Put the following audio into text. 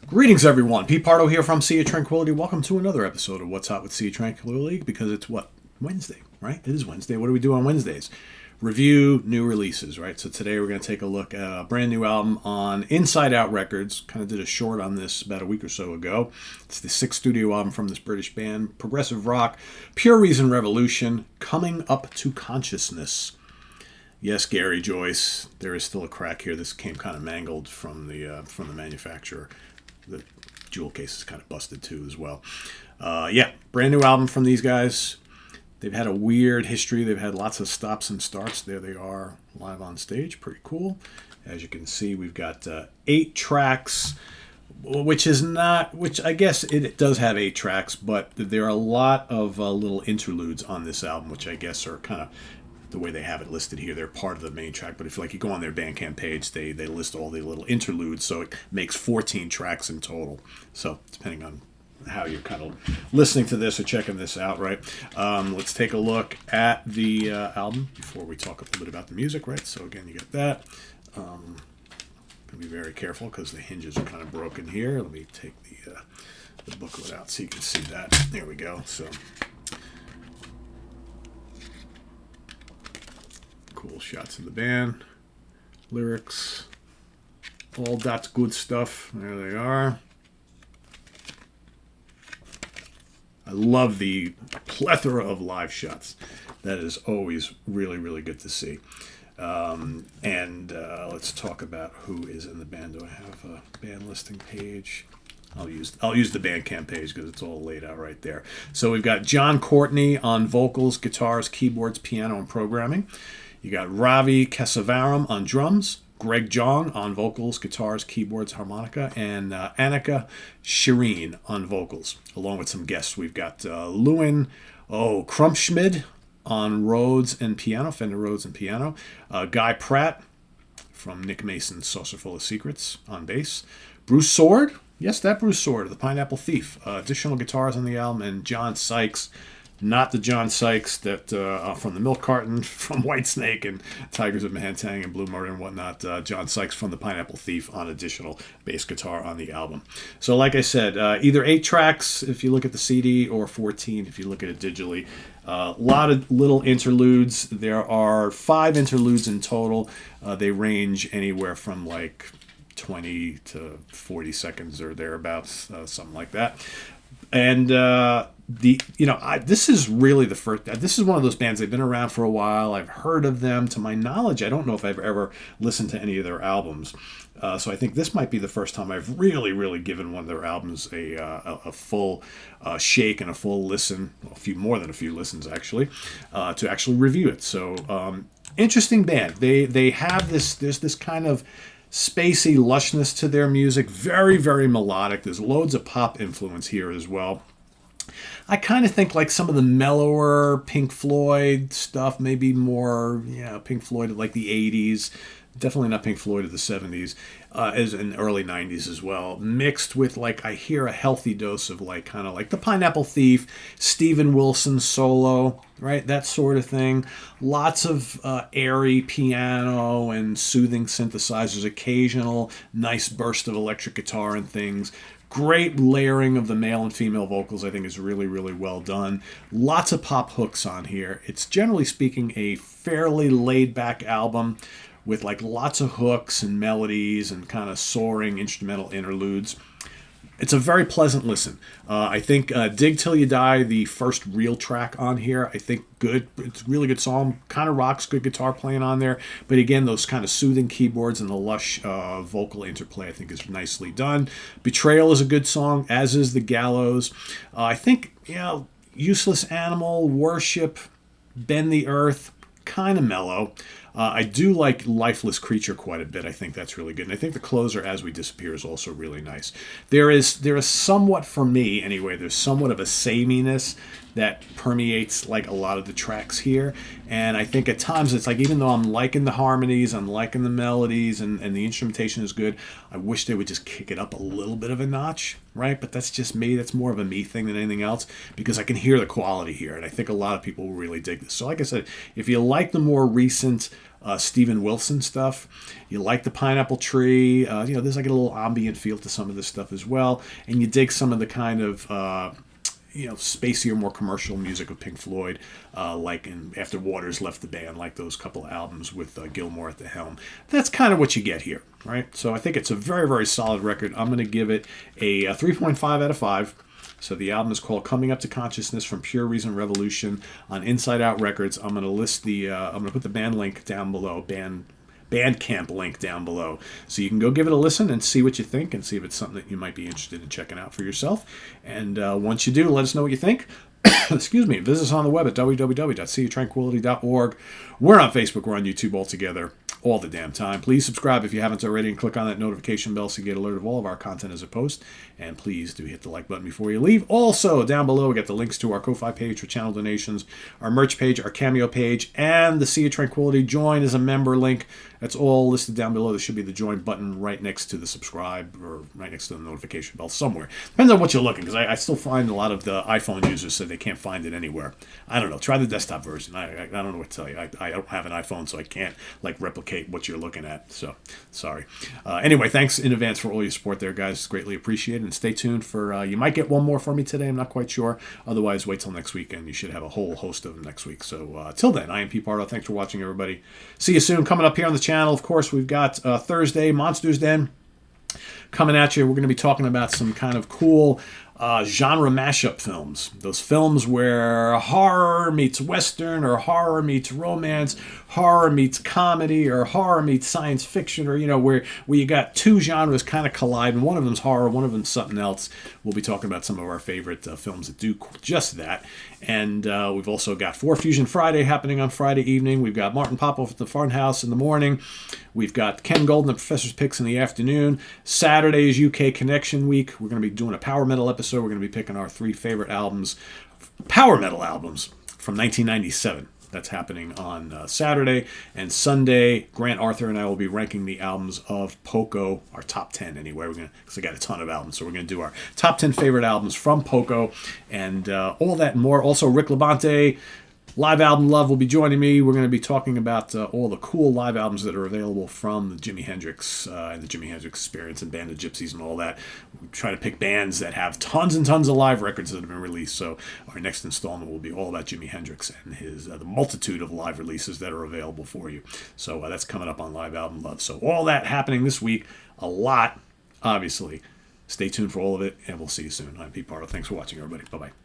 Greetings, everyone. Pete Pardo here from Sea of Tranquility. Welcome to another episode of What's Hot with Sea of Tranquility, because it's what? Wednesday, right? It is Wednesday. What do we do on Wednesdays? Review new releases, right? So today we're going to take a look at a brand new album on Inside Out Records. Kind of did a short on this about a week or so ago. It's the sixth studio album from this British band, progressive rock, Pure Reason Revolution, Coming Up to Consciousness. Yes, Gary Joyce, there is still a crack here. This came kind of mangled from the manufacturer. The jewel case is kind of busted too as well. Brand new album from these guys. They've had a weird history. They've had lots of stops and starts. There they are live on stage. Pretty cool. As you can see, we've got 8 tracks, which I guess it does have 8 tracks, but there are a lot of little interludes on this album, which I guess are kind of the way they have it listed here. They're part of the main track, but if you go on their Bandcamp page, they list all the little interludes, so it makes 14 tracks in total. So depending on how you're kind of listening to this or checking this out, right? Let's take a look at the album before we talk a little bit about the music, right? So again, you got that. Gonna be very careful because the hinges are kind of broken here. Let me take the booklet out so you can see that. There we go. So cool shots of the band, lyrics, all that good stuff. There they are. I love the plethora of live shots. That is always really, really good to see. Let's talk about who is in the band. Do I have a band listing page? I'll use the Bandcamp page because it's all laid out right there. So we've got John Courtney on vocals, guitars, keyboards, piano, and programming. You got Ravi Kesavaram on drums, Greg Jong on vocals, guitars, keyboards, harmonica, and Annika Shireen on vocals, along with some guests. We've got Lewin Crumpschmid on Rhodes and piano, Fender Rhodes and piano, Guy Pratt from Nick Mason's Saucerful of Secrets on bass, Bruce Sword, yes, that Bruce Sword, the Pineapple Thief, additional guitars on the album, and John Sykes. Not the John Sykes that from the Milk Carton, from Whitesnake and Tigers of Mahantang and Blue Murder and whatnot. John Sykes from the Pineapple Thief on additional bass guitar on the album. So like I said, either 8 tracks if you look at the CD or 14 if you look at it digitally. A lot of little interludes. There are 5 interludes in total. They range anywhere from like 20 to 40 seconds or thereabouts, something like that. And this is really the first. This is one of those bands. They've been around for a while. I've heard of them. To my knowledge, I don't know if I've ever listened to any of their albums. So I think this might be the first time I've really, really given one of their albums a full shake and a full listen. Well, more than a few listens actually, to actually review it. So interesting band. They have this. There's this kind of spacey lushness to their music, very, very melodic. There's loads of pop influence here as well. I kind of think like some of the mellower Pink Floyd stuff, maybe more, Pink Floyd of like the 80s, definitely not Pink Floyd of the 70s, as in early 90s as well, mixed with like, I hear a healthy dose of like kind of like the Pineapple Thief, Steven Wilson solo, right? That sort of thing. Lots of airy piano and soothing synthesizers, occasional nice burst of electric guitar and things. Great layering of the male and female vocals, I think, is really, really well done. Lots of pop hooks on here. It's generally speaking a fairly laid-back album with like lots of hooks and melodies and kind of soaring instrumental interludes. It's a very pleasant listen. I think Dig Till You Die, the first real track on here, I think good. It's a really good song. Kind of rocks, good guitar playing on there. But again, those kind of soothing keyboards and the lush vocal interplay, I think, is nicely done. Betrayal is a good song, as is The Gallows. I think, Useless Animal, Worship, Bend the Earth, kind of mellow. I do like Lifeless Creature quite a bit. I think that's really good. And I think the closer, As We Disappear, is also really nice. There is somewhat, for me anyway, there's somewhat of a sameness that permeates like a lot of the tracks here. And I think at times it's like, even though I'm liking the harmonies, I'm liking the melodies, and the instrumentation is good, I wish they would just kick it up a little bit of a notch. right? But that's just me. That's more of a me thing than anything else, because I can hear the quality here, and I think a lot of people will really dig this. So like I said, if you like the more recent Steven Wilson stuff, you like the Pineapple Tree, there's like a little ambient feel to some of this stuff as well, and you dig some of the kind of spacier, more commercial music of Pink Floyd, like in After Waters left the band, like those couple of albums with Gilmour at the helm. That's kind of what you get here, right? So I think it's a very, very solid record. I'm going to give it a 3.5 out of 5. So the album is called Coming Up to Consciousness from Pure Reason Revolution on Inside Out Records. I'm going to list I'm going to put the band link down below, Bandcamp link down below, so you can go give it a listen and see what you think, and see if it's something that you might be interested in checking out for yourself. And once you do, let us know what you think. Excuse me. Visit us on the web at www.seaoftranquility.org. We're on Facebook. We're on YouTube all together, all the damn time. Please subscribe if you haven't already, and click on that notification bell so you get alert of all of our content as a post. And please do hit the like button before you leave. Also, down below, we got the links to our Ko-Fi page for channel donations, our merch page, our Cameo page, and the Sea of Tranquility Join as a member link. That's all listed down below. There should be the join button right next to the subscribe, or right next to the notification bell somewhere. Depends on what you're looking, because I still find a lot of the iPhone users say they can't find it anywhere. I don't know. Try the desktop version. I don't know what to tell you. I don't have an iPhone, so I can't replicate what you're looking at. So sorry. Anyway, thanks in advance for all your support there, guys. It's greatly appreciated. And stay tuned for you might get one more from me today. I'm not quite sure. Otherwise, wait till next week, and you should have a whole host of them next week. So till then, I am Pete Pardo. Thanks for watching, everybody. See you soon. Coming up here on the channel, of course, we've got Thursday Monsters Den coming at you. We're going to be talking about some kind of cool genre mashup films. Those films where horror meets Western, or horror meets romance, horror meets comedy, or horror meets science fiction, or, where you got two genres kind of collide, and one of them's horror, one of them's something else. We'll be talking about some of our favorite films that do just that. And we've also got 4 Fusion Friday happening on Friday evening. We've got Martin Popoff at the Funhouse in the morning. We've got Ken Golden at Professor's Picks in the afternoon. Saturday is UK Connection Week. We're going to be doing a power metal episode. We're going to be picking our 3 favorite albums, power metal albums from 1997. That's happening on Saturday. And Sunday, Grant Arthur and I will be ranking the albums of Poco, our top 10 anyway. Because I got a ton of albums, so we're going to do our top 10 favorite albums from Poco, and all that and more. Also, Rick Labonte, Live Album Love, will be joining me. We're going to be talking about all the cool live albums that are available from the Jimi Hendrix and the Jimi Hendrix Experience and Band of Gypsies and all that. We try to pick bands that have tons and tons of live records that have been released. So our next installment will be all about Jimi Hendrix and his the multitude of live releases that are available for you. So that's coming up on Live Album Love. So all that happening this week, a lot, obviously. Stay tuned for all of it, and we'll see you soon. I'm Pete Pardo. Thanks for watching, everybody. Bye-bye.